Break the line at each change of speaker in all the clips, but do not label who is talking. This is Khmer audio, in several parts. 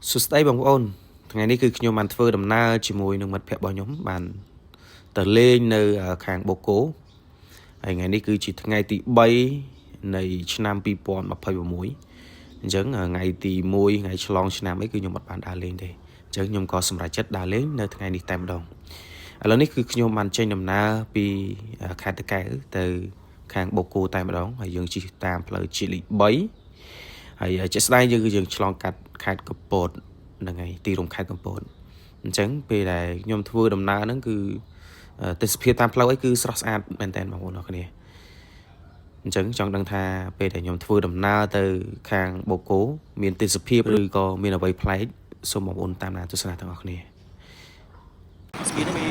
สุดท้ายบางคนทั้งนี้คือขยมมันเฟอร์ดำหน้าจิมวยหนึ่งมัดแผลบอลยมบานแต่เล่นในขางโบโก้ไอ้ไงนี่คือจิตไงตีใบในชนามปีปอนมาพายบมวยจังไงตีมวยไงฉลองชนามไม่คือหยมมัดบานดาเล่นเด้จังหยมก็สำหรับจัดดาเล่นในทั้งไงนี่เต็มดองแล้วนี่คือขยมมันเจนดำหน้าปีขาดตะแก่từขางโบโก้เต็มดองไอ้ยังจิตตามเพลย์จิลิใบไอ้จะได้ยังคือยังฉลองกัดขาดกระโปดนั่งไงตีลงขาดกระโปดจังไปได้ยมทัวร์ดำน้านั่นคือแต่สเปียตามเพลย์คือสระสะอาดแมนแทนบางคนเขาเนี่ยจังจังดังท่าไปได้ยมทัวร์ดำน้าtừขางโบโก้มีติสเปียหรือก็มีอะไรเพลย์สมบูรณ์ตามนาตุสนาทั้งเขาเนี่ยสปีดมี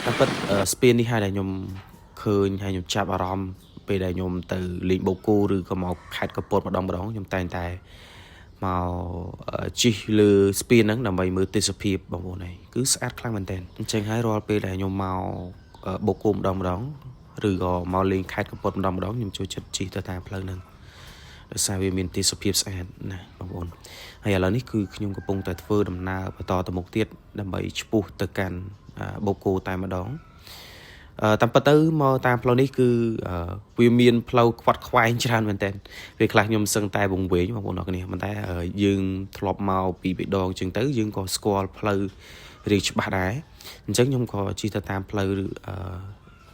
ตั้งแต่สเปียนี่ให้ได้ยมเคยให้ยมจับอารมณ์ไปได้ยมtừลิงโบโก้หรือก็มาขาดกระโปดมาดองยมแต่มาจีหรือสปีนนั้นนำไปมือติสปีบบางคนnày cứ sát khăn mình tên chẳng hay rồi bây giờ nhom màu bộ cùm đồng đó rồiก็màu lên khai cái bột đồng đó nhom chui chật chỉ tới tามphơi nâng sao vì mìnhติสปีบsát nè bangคนhay là níคือnhomกระปงแต่เฟอร์ดำนาต่อตะมกเตียดนำไปชุบตะกันโบโก้ตามมาดองตามประตูมาตามเพลานี้คือวิมีนเพลาควัดควายจานเหมือนเต้นเวลาโยมสังตายบงเวย์บางคนบอกนี่มันได้ยืงทลบเมาปีไปดองจึงtớiยืงก็สกอลเพลาเรียกบาดได้จังโยมก็จีตามเพลา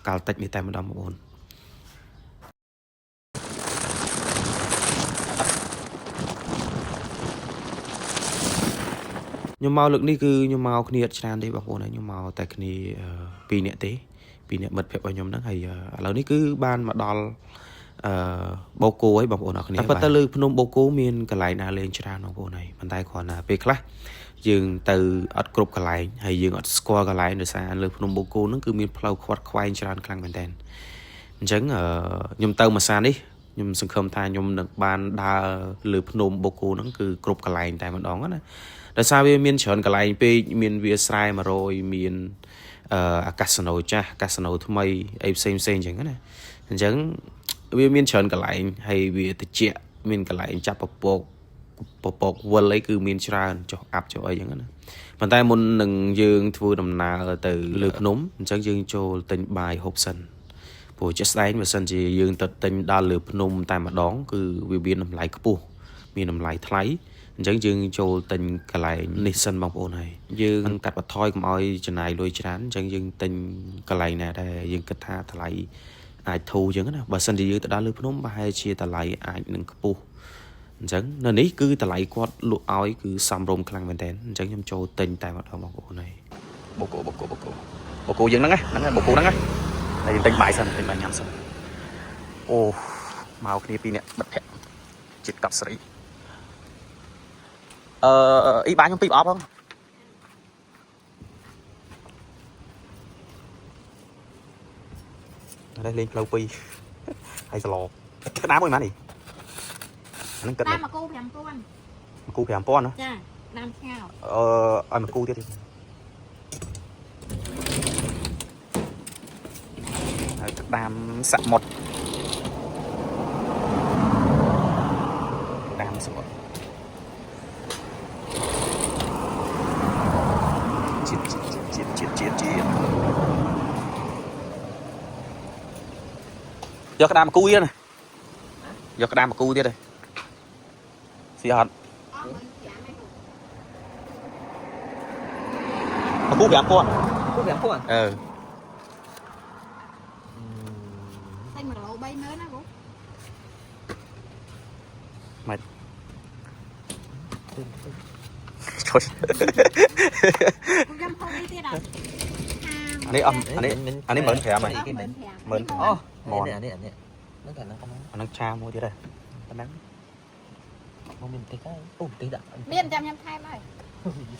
กาลติดในแต่มาดองบางคนโยมเมาลึกนี่คือโยมเมาขี้เนียดจานได้บางคนนะโยมเมาแต่ขี้เนียปีเนียตีปีเนี่ยมัดเพลย์ยมนั่งให้เรานี่คือบ้านมาดอลโบโก้ไอ้บางคนนะแต่ปัตตาลือพนมโบโก้มีนกระไรนาเลนชราบางคนnàyมันได้ก่อนนะไปคลายืงtừอัดกรุบกระไรให้ยืงอัดสกอร์กระไรโดยสารเลยพนมโบโก้นั่นคือมีเพลย์ควัดควายชราครั้งเป็นแทนจังยมเติมมาซานี่ยมสังคมทายยมหนึ่งบ้านดาหรือพนมโบโก้นั่นคือกรุบกระไรแต่มันดองนะแต่ซาเวียมีนเฉินกระไรไปมีนเวียสไลมาโรยมีนอากาศหนาวจ้ะอากาศหนาวทำไมไอ้เซนอย่างนั้นนะจังวิมีนเชิญกันไหลให้วิติเจมีนกันไหลจับปกวันเลยคือมีนชราจอกอับจอกอะไรอย่างนั้นนะมันได้มุนหนึ่งยืงทัวร์ดำนาtừลืบนุ่มจังยืงโจติงบายหกสันผู้จัดได้มาสันจียืงตัดติงดาลืบนุ่มแต่มาดองคือวิบีนน้ำไหลกระปูมีน้ำไหลไทยจังยืงโจติงกันไหลนิสันบางโอnàyยืงตัดปัดทอยกับอ้อยจะนายโดยฉะนั้นจังยืงติงกันไหลเนี่ยได้ยืงกระทาถลายai thu chứนะบางสิ่งที่ตาลือพนมไปเชียตาไหลไอ้หนึ่งกระปูจังนั่นนี่คือตาไหลกอดลุอ้อยคือซ้ำรมคลังเหมือนเดิมจังยำโจติงแต่มาทำบางโอnàyโบโก้ยังนั่งไงโบโก้นั่งไงในติงใบสันติงใบยำสันโอ้มาเอาคดีปีเนี่ยบัดแผลจิตกับสรีý bán trong tip off không đây lên lâu pi hay sờ lò cái đá mới má này nó cất này
mà cô thèm con
cu thèm con nữa
nha nam ngào
ai mà cu tiếp đi cái đam sạ một đam sạ một chiết do cái đam mà cu kia này do cái đam mà cu kia đây xì hạt mà cu bẻm con
tay mà đổ bay mới nó cũng
mày trời anh ấy mượn thẻ mày mượn mòn
nó thành nó
anh đang cha mua chứ đây anh đang
mình thấy cái tí đạn
miên chăm nhâm thay mày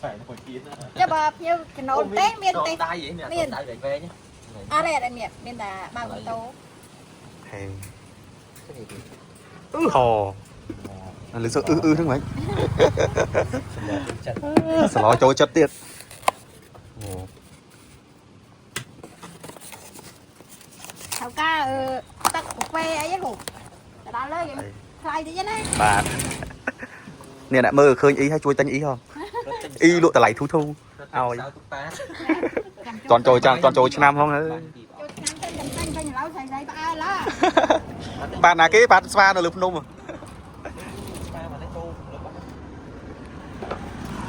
phải nó còn kín
cho bà như cái nấu té miên té
tay vậy nè
miên
tay về nhé
đây là miên là bao nhiêu tô
thèm thò anh lựa thằng mấy sờ lò trôi chất tiệt
thảo ca tắc phê ấy hụt đã lên khai thì chứ này
បាទនេះអ្នកមើលឃើញអ៊ីហើយជួយទិញអ៊ីហ៎អ៊ីលក់តម្លៃធូរធូរឲ្យតន់ចូលចាំតន់ចូលឆ្នាំផងអើយ
cho khám tên lâu thầy dạy ba ai lá
បាទណាគេបាទស្វានៅលើភ្នំ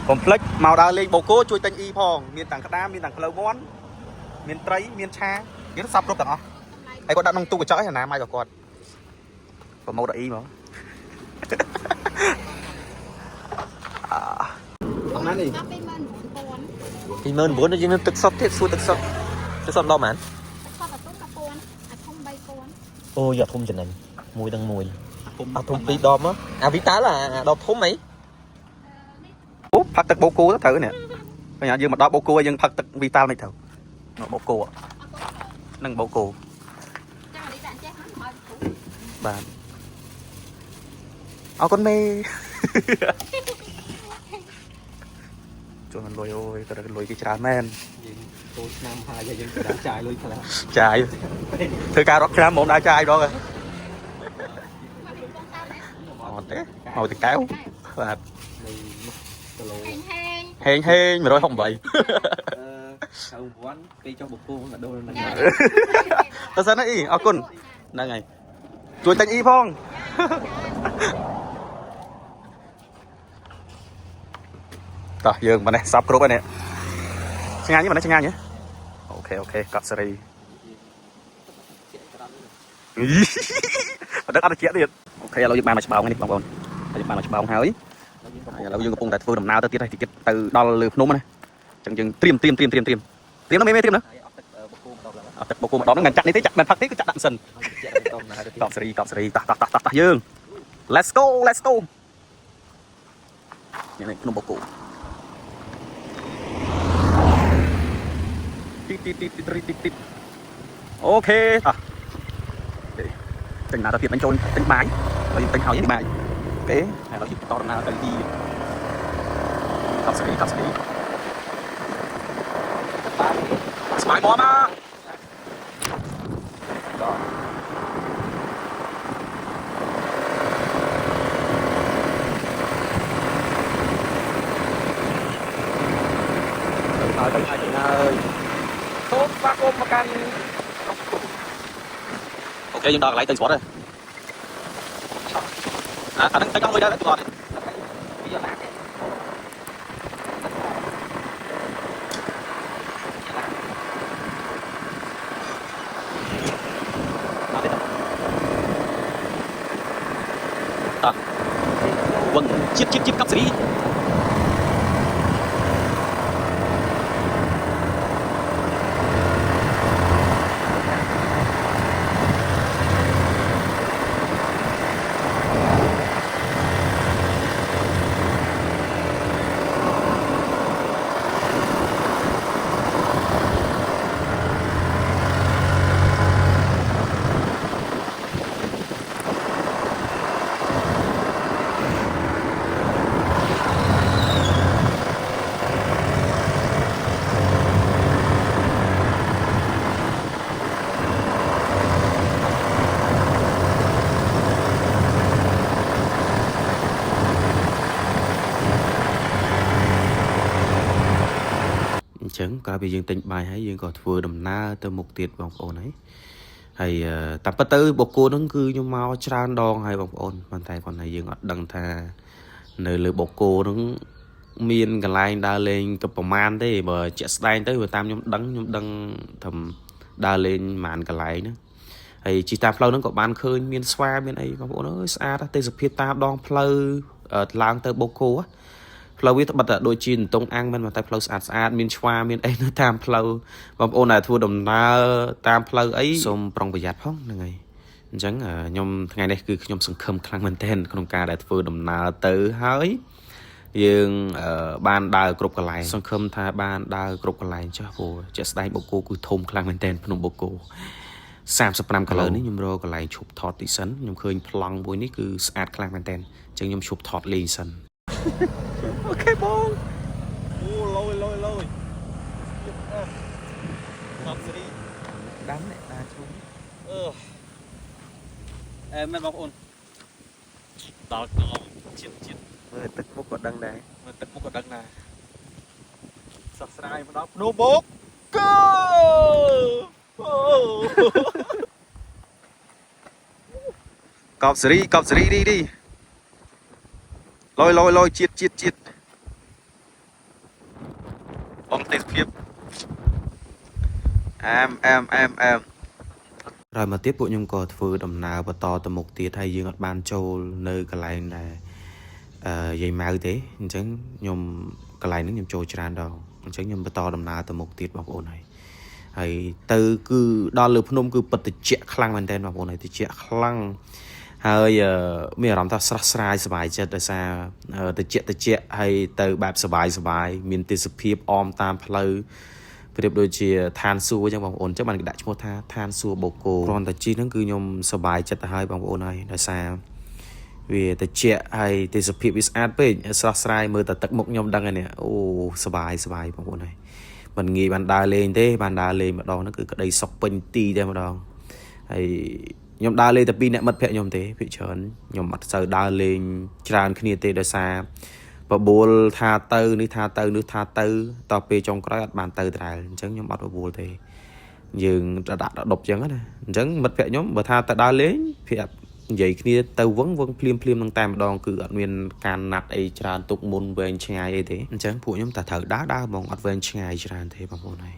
កុំភ្លេចមកដើរលេងបូកគោជួយទិញអ៊ីផងមានទាំងក្តាមមានទាំងផ្លូវមាន់មានត្រីមានឆាគេសាប់គ្រប់ទាំងអស់ហើយគាត់ដាក់ក្នុងទូកញ្ចក់ឯណាម៉ៃក៏គាត់ប្រម៉ូទអ៊ីហ្មងអត់ណានេះ
2014 nó chỉ nóទឹកសុទ្ធទៀតសួរទឹកសុទ្ធដល់ហ្មងអូយកធំចំណេញមួយដល់មួយអត់ធំពីរដបមកអាវីតាឡាដបធំអី
អូផឹកទឹកបូកគោទៅត្រូវនេះឃើញយើងមកដល់បូកគោយើងផឹកទឹកវីតាល់នេះត្រូវបូកគោនឹងបូកគោបាទអរគុណមេជួយមិនលុយអូយក៏លុយគេច្រើនមែន
យើងចូលឆ្នាំហើយយើងក៏ដាក់ចាយលុយខ្លះ
ចាយធ្វើការរត់ឆ្នាំមកដល់ចាយដងហ៎អត់ទេមកទៅកែវបាទ
គីឡូ
ហេង168
កៅវ័នពេលចុះបកគោក៏ដូរហ្នឹង
ទៅសិនអីអរគុណហ្នឹងហើយជួយទិញអ៊ីផងតោះយើងមកនេះសាប់គ្រប់ហើយនេះឆ្ងាញ់ទេមកនេះឆ្ងាញ់ទេអូខេកត់សេរីអត់ដឹកអត់ជាទៀតអូខេឥឡូវយើងបានមកច្បាោងនេះបងប្អូនយើងបានមកច្បាោងហើយឥឡូវយើងកំពុងតែធ្វើដំណើរទៅទៀតហើយទីគិតទៅដល់លើភ្នំណាអញ្ចឹងយើងត្រៀមណាមេត្រៀមណាអត់ទឹកបកគោម្ដងហ្នឹងមិនចាក់នេះទេចាក់មិនផឹកទេគឺចាក់ដាក់សិនកប់សេរីតោះយើង let's go នេះភ្នំបកគោទីអូខេចេញណាទៅទៀតមិនចូលទិញបាយហើយយើងទិញហើយបាយអូខេហើយเราតដំណើរទៅទីកប់សេរីស្បាយមកទៅហើយសូមស្វាគមន៍មកកាន់អូខេយើងដល់កន្លែងទៅស្ពតហើយអាហ្នឹងទៅដល់មួយដែរស្ពតវងជាតិកប់សេរីចឹងក្រោយពីយើងទិញបាយហើយយើងក៏ធ្វើដំណើរទៅមុខទៀតបងប្អូនហើយតាមពិតទៅបកគោហ្នឹងគឺខ្ញុំមកច្រើនដងហើយបងប្អូនប៉ុន្តែគាត់ថាយើងអត់ដឹងថានៅលើបកគោហ្នឹងមានកន្លែងដើរលេងក៏ប្រមាណទេបើជាក់ស្ដែងទៅបើតាមខ្ញុំដឹងថាដើរលេងប្រហែលកន្លែងហ្នឹងហើយជីតាមផ្លូវហ្នឹងក៏បានឃើញមានស្វាមានអីបងប្អូនអើយស្អាតទេសភាពតាមដងផ្លូវឡើងទៅបកគោផ្លូវវាត្បិតតែដូចជានតុងអាំងមិនតែផ្លូវស្អាតមានឆ្វាមានអីនៅតាមផ្លូវបងប្អូនដែលធ្វើដំណើរតាមផ្លូវអីសូមប្រុងប្រយ័ត្នផងហ្នឹងហើយអញ្ចឹងខ្ញុំថ្ងៃនេះគឺខ្ញុំសង្ឃឹមខ្លាំងមែនទែនក្នុងការដែលធ្វើដំណើរទៅហើយយើងបានដើរគ្រប់កន្លែងសង្ឃឹមថាបានដើរគ្រប់កន្លែងចាស់ព្រោះជាក់ស្ដែងបូកគោគឺធំខ្លាំងមែនទែនភ្នំបូកគោ35គីឡូនេះខ្ញុំរកកន្លែងឈប់ថតទីសិនខ្ញុំឃើញប្លង់មួយនេះគឺស្អាតខ្លាំងមែនទែនអញ្ចឹងខ្ញុំឈប់ថតលេងសិនអូខេបងអូលយកប់សេរីដាំនេះដាឈុំ
មិនបងប្អូនដល់កងជាតិមើលទឹកមុខក៏ដឹងដែរមើលទឹកមុខក៏ដឹងដែរសោះស្រាយមកដល់ភ្នូបោកកូអូកប់សេរីđi lôiជាតិបងទេសភាពអែម
ក្រោយមកទៀតពួកខ្ញុំក៏ធ្វើដំណើរបន្តទៅមុខទៀតហើយយើងអត់បានចូលនៅកន្លែងដែលយាយម៉ៅទេអញ្ចឹងខ្ញុំកន្លែងហ្នឹងខ្ញុំចូលច្រើនដងអញ្ចឹងខ្ញុំបន្តដំណើរទៅមុខទៀតបងប្អូនហើយទៅគឺដល់លើភ្នំគឺពិតត្រជាក់ខ្លាំងមែនទែនបងប្អូនហើយត្រជាក់ខ្លាំងហើយមានអារម្មណ៍ថាស្រស់ស្រាយសប្បាយចិត្តដោយសារត្រជាក់ហើយទៅបែបសប្បាយមានទេសភាពអមតាមផ្លូវប្រៀបដូចជាឋានសួគ៌អញ្ចឹងបងប្អូនអញ្ចឹងបានគេដាក់ឈ្មោះថាឋានសួគ៌បូកូគ្រាន់តែជិះហ្នឹងគឺខ្ញុំសប្បាយចិត្តទៅហើយបងប្អូនហើយដោយសារវាត្រជាក់ហើយទេសភាពវាស្អាតពេកស្រស់ស្រាយមើលតែទឹកមុខខ្ញុំដឹងហើយនេះអូសប្បាយបងប្អូនហើយមិនងាយបានដើរលេងទេបានដើរលេងម្ដងហ្នឹងគឺក្តីសុខពេញទីតែម្ដងហើយខ្ញុំដើរលេងតែពីរអ្នកមិត្តភក្តិខ្ញុំទេភាគច្រើនខ្ញុំអត់សូវដើរលេងច្រើនគ្នាទេដោយសារបបួលថាទៅនេះថាទៅតពេលចុងក្រោយអត់បានទៅដែរអញ្ចឹងខ្ញុំអត់បបួលទេយើងដាក់ដប់អញ្ចឹងណាអញ្ចឹងមិត្តភក្តិខ្ញុំបើថាទៅដើរលេងព្រាបនិយាយគ្នាទៅវឹងភ្លាមនឹងតែម្ដងគឺអត់មានការណាត់អីច្រើនទុកមុនវែងឆ្ងាយអីទេអញ្ចឹងពួកខ្ញុំតែត្រូវដើរហ្មងអត់វែងឆ្ងាយច្រើនទេបងប្អូនហើយ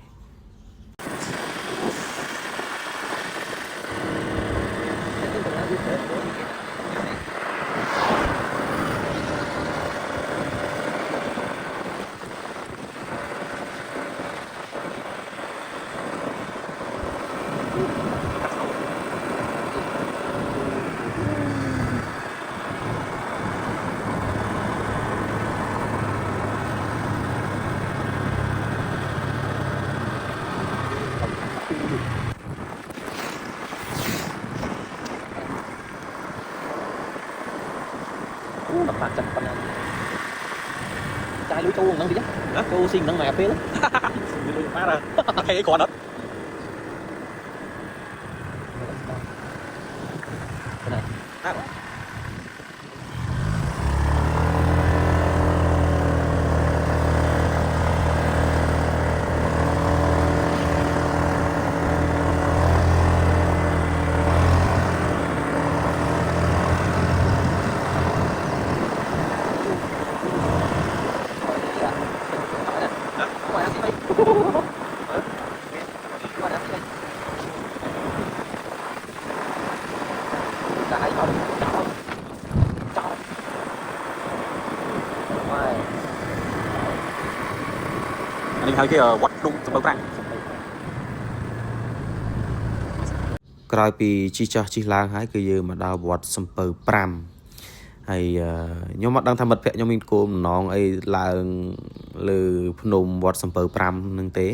ដាក់បាក់ចិត្តប៉ុណ្ណាចាយលុយចូលហ្នឹងតិចណាចូលស៊ីហ្នឹងមកពេលលុយបាទហេគ្រាន់អត់ណានេះហើយគេវត្តភ្នំសំពៅប្រាំង
ក្រោយពីជិះចុះជិះឡើងហើយគឺយើងមកដល់វត្តសំពៅ5ហើយខ្ញុំអត់ដឹងថាមិត្តភក្តិខ្ញុំមានគោលបំណងអីឡើងលើភ្នំវត្តសំពៅ5ហ្នឹងទេ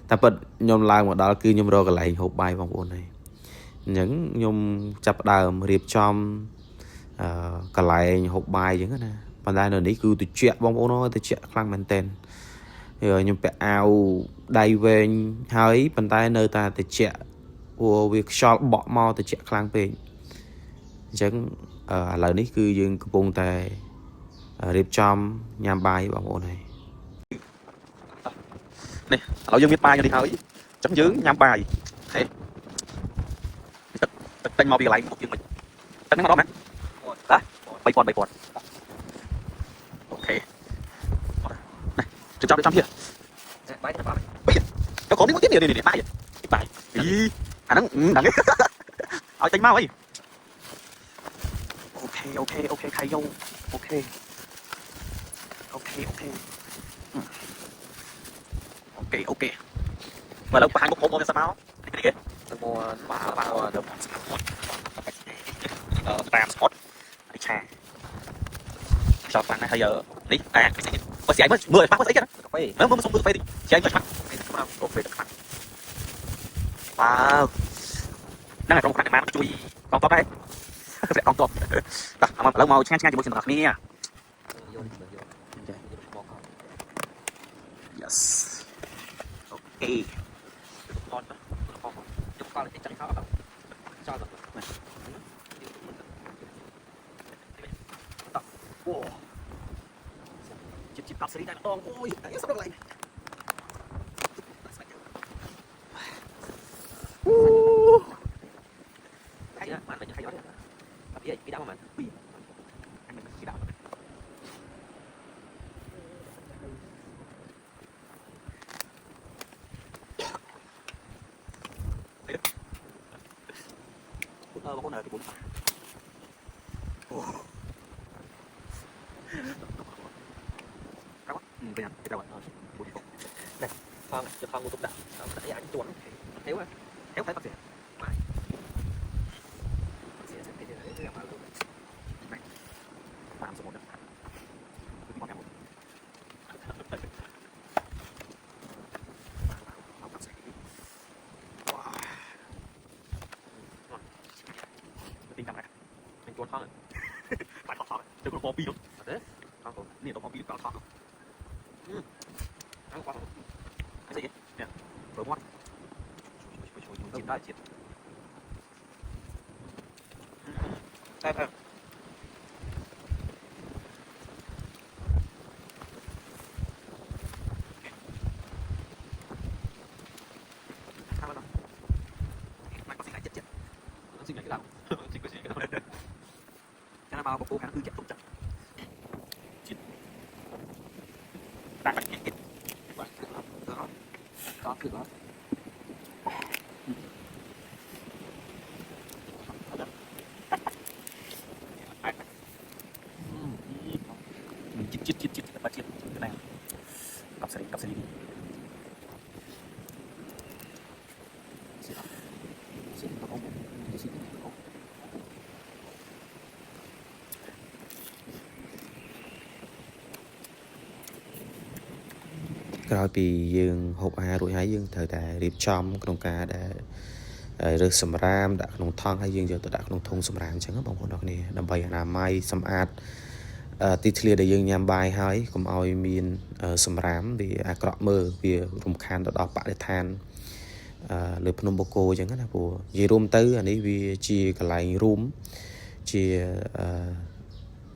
តែពិតខ្ញុំឡើងមកដល់គឺខ្ញុំរកកន្លែងហូបបាយបងប្អូនហើយអញ្ចឹងខ្ញុំចាប់ផ្ដើមរៀបចំកន្លែងហូបបាយអញ្ចឹងណាប៉ុន្តែនៅនេះគឺត្រជាក់បងប្អូនអើយត្រជាក់ខ្លាំងមែនទែនខ្ញុំពាក់អាវដៃវែងហើយប៉ុន្តែនៅតែត្រជាក់ព្រោះវាខ្យល់បក់មកត្រជាក់ខ្លាំងពេកអញ្ចឹងឥឡូវនេះគឺយើងកំពុងតែរៀបចំញ៉ាំបាយបងប្អូនហើយ
នេះឥឡូវយើងមានបាយនេះហើយអញ្ចឹងយើងញ៉ាំបាយហេទឹកទិញមកពីកន្លែងយើងមិនទឹកនេះមកដល់ណា3000អូខេនេះចាំទៀតបាយទៅបាយទៅcònនេះមកទៀតនេះបាយអីអាហ្នឹងដឹងឲ្យទិញមកអីអូខេខៃយោអូខេមកលើបង្ហាញមុខមុខមកសិនមកនេះគេទៅមកបាទទៅតាមស្ពតនេះឆាចប់បានហើយនេះបើស្អីមើលបាក់ស្អីចឹងកាហ្វេមើលសុំកាហ្វេតិចស្អីបាក់កាហ្វេទឹកខ្លាំងវ៉ាវហ្នឹងហើយក្រុមខ្នាក់បានជួយកងតបដែរតែកងតបបាទឥឡូវមកឆ្ងាញ់ជាមួយគ្នា yes អូខេអត់យកកលតិចចឹងខោអត់ចោល ត់ស្រីតែម្ដងអូយតែសក់ឡើងអូហើយបានមិនខៃអត់អត់ពីដាក់មកមិនពីអញមិនពីដាក់បងប្អូនទី4អូเป็นยังเป็นยังบุญผมเนี่ยฟังจะฟังมูตุกด่าแต่ยังจวนเฮ้ยว่าเฮ้ยใครตัดเสียไม่เสียเสียเสียมาเลยไม่ตามสมุดนะคือที่มองแค่หมดเอาตัดเสียว้าวติ้งจังเลยเป็นจวนท้องเลยฝ่ายท้องเดี๋ยวคุณพอปีนู้นเด้อท้องผมนี่ต้องพอปีก่อนท้องăn quá cái gì nè vừa ngon chínได้chín đây thôi sao vậy mày có gì lại chết chết nó xin cái nào xin cái gì cái nào cho nó bao bọc cố gắng cứ chặt tung chặt chín đang bật nhẹ có được đó chít bắt chít cái này cặp sợi đi
rồi vì dương hộp rồi hãy dương thời đại điệp trongក្នុងការដែលរើសសម្រាមដាក់ក្នុងថង់ហើយយើងយកទៅដាក់ក្នុងធុងសម្រាមអញ្ចឹងបងប្អូនអរគ្នាដើម្បីអនាម័យសម្អាតទីធ្លាដែលយើងញ៉ាំបាយកុំឲ្យមានសម្រាមវាអាក្រក់មើលវារំខានទៅដល់បរិស្ថានលើភ្នំបូកគោអញ្ចឹងណាព្រោះនិយាយរួមទៅអានេះវាជាកន្លែងរួមជា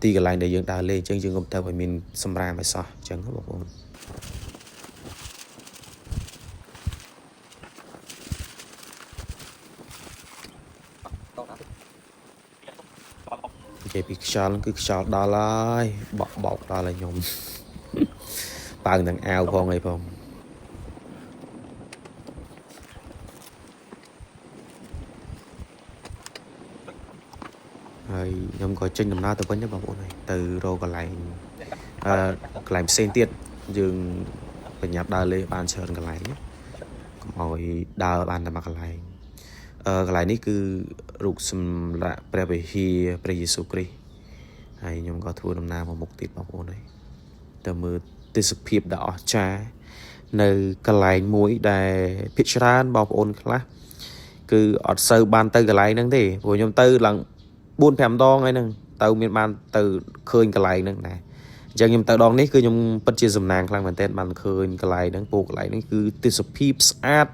ទីកន្លែងដែលយើងដើរលេងអញ្ចឹងយើងកុំទៅឲ្យមានសម្រាមឲ្យសោះអញ្ចឹងបងប្អូននិយាយពីខ្យល់គឺខ្យល់ដល់ហើយបក់ដល់ហើយខ្ញុំបើនឹងអាវផងអីផងហើយខ្ញុំក៏ចេញដំណើរទៅវិញដែរបងប្អូនហើយទៅរកកន្លែងកន្លែងផ្សេងទៀតយើងបញ្ញាប់ដើរលេងបានច្រើនកន្លែងកុំឲ្យដើរបានតែមួយកន្លែងកន្លែងនេះគឺរូបសម្រាប់ព្រះវិហារព្រះយេស៊ូវគ្រីស្ទហើយខ្ញុំក៏ធ្វើដំណើរមកមុខទៀតបងប្អូនហើយទៅមើលទេសភាពដ៏អស្ចារ្យនៅកន្លែងមួយដែលភាគច្រើនបងប្អូនខ្លះគឺអត់សូវបានទៅកន្លែងហ្នឹងទេព្រោះខ្ញុំទៅឡើង4-5 ដងហើយហ្នឹងទៅមានបានទៅឃើញកន្លែងហ្នឹងដែរអញ្ចឹងខ្ញុំទៅដងនេះគឺខ្ញុំពិតជាសំណាងខ្លាំងមែនទែនបានឃើញកន្លែងហ្នឹងពូកន្លែងហ្នឹងគឺទេសភាពស្អាត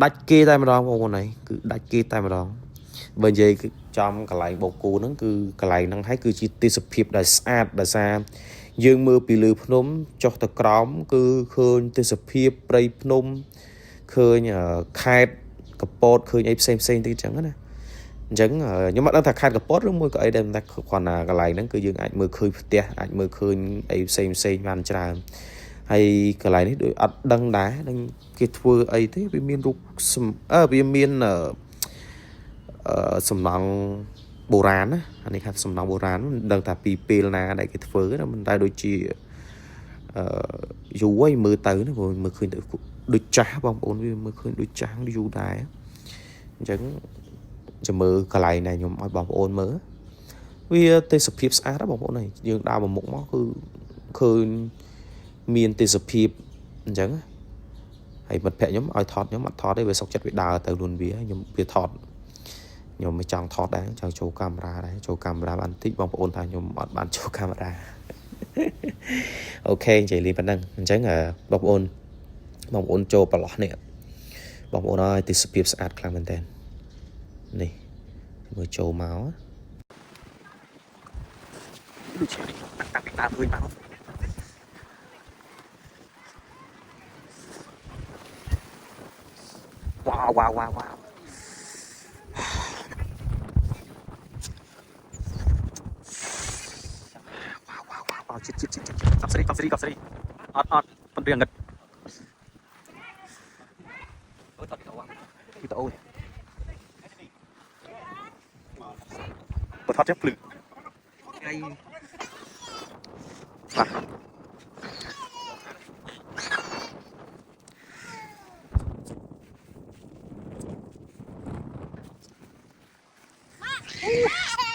ដាច់គេតែម្ដងបងប្អូនហើយគឺដាច់គេតែម្ដងបើនិយាយគឺចំកន្លែងបូកគោហ្នឹងគឺកន្លែងហ្នឹងហើយគឺជាទេសភាពដែលស្អាតដោយសារយើងមើលពីលើភ្នំចុះទៅក្រោមគឺឃើញទេសភាពព្រៃភ្នំឃើញខេត្តកពតឃើញអីផ្សេងទៀតអញ្ចឹងណាអញ្ចឹងខ្ញុំអត់ដឹងថាខេត្តកពតឬមួយក៏អីដែរតែគ្រាន់តែកន្លែងហ្នឹងគឺយើងអាចមើលឃើញផ្ទះអាចមើលឃើញអីផ្សេងបានច្រើនហើយកន្លែងនេះដូចអត់ដឹងដែរនឹងគេធ្វើអីទេវាមានរូបវាមានសំណង់បុរាណណាអានេះថាសំណង់បុរាណមិនដឹងថាពីពេលណាដែលគេធ្វើណាមិនតែដូចជាយូរហើយមើលទៅណាមើលឃើញទៅដូចចាស់បងប្អូនវាមើលឃើញដូចចាស់យូរដែរអញ្ចឹងចាំមើលកន្លែងដែលខ្ញុំឲ្យបងប្អូនមើលវាទេសភាពស្អាតបងប្អូនហើយយើងដើរមកមុខមកគឺឃើញមានទេសភាពអញ្ចឹងហើយមិត្តភក្តិខ្ញុំឲ្យថតខ្ញុំអត់ថតទេវាសុកចិត្តវាដើរទៅលួនវាខ្ញុំវាថតខ្ញុំមិនចង់ថតដែរចង់ចូលកាមេរ៉ាដែរចូលកាមេរ៉ាបានតិចបងប្អូនថាខ្ញុំអត់បានចូលកាមេរ៉ាអូខេនិយាយលេងប៉ុណ្ណឹងអញ្ចឹងបងប្អូនចូលប្រឡោះនេះបងប្អូនឲ្យទេសភាពស្អាតខ្លាំងមែនតើនេះមើលចូលមក
ដូចជាតាំងពីដើមឃើញបាន wow wow wow wow chít chít chít chít cặp seri ọt phân riêng ngật kita ôi bật thoát chép lử ngay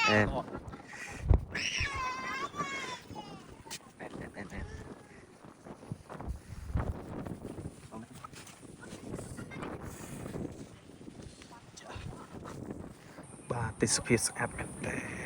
em baទេសភាពស្អាតមែនតើ